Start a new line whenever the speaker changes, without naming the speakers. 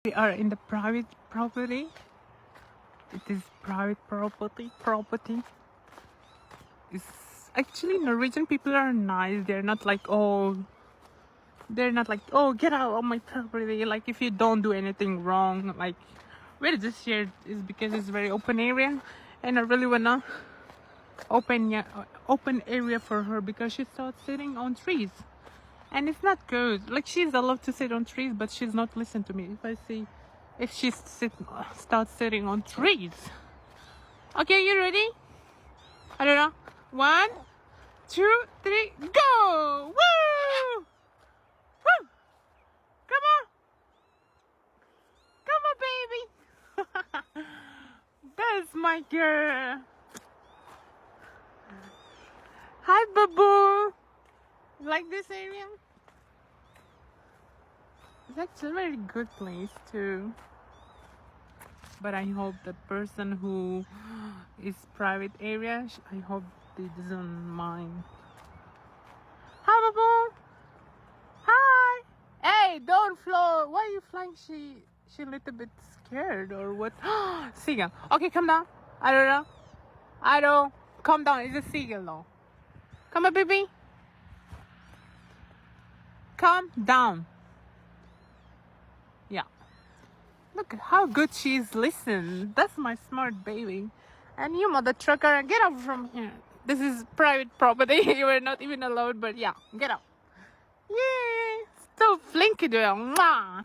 We are in the private property. It is private property. It's actually Norwegian people are nice. They're not like, oh, get out of my property. Like, if you don't do anything wrong, like, we're just here is because it's very open area, and I really wanna open area for her because she starts sitting on trees, and it's not good. Like, she's allowed to sit on trees, but she's not listening to me. If she starts sitting on trees. Okay, you ready? I don't know. 1, 2, 3, go! Woo! Woo! Come on! Come on, baby! That's my girl. Hi, boo-boo. Like this area? It's actually a very good place too. But I hope the person who is private area, I hope they doesn't mind. Hi, boo-boo. Hi. Hey, don't fly. Why are you flying? She a little bit scared or what? Seagull. Okay, come down. I don't know. Calm down. It's a seagull though. Come on, baby. Calm down. Yeah. Look at how good she's listening. That's my smart baby. And you mother trucker, get out from here. This is private property. You are not even allowed, but yeah, get out. Yay! So flinky, du. Mwah!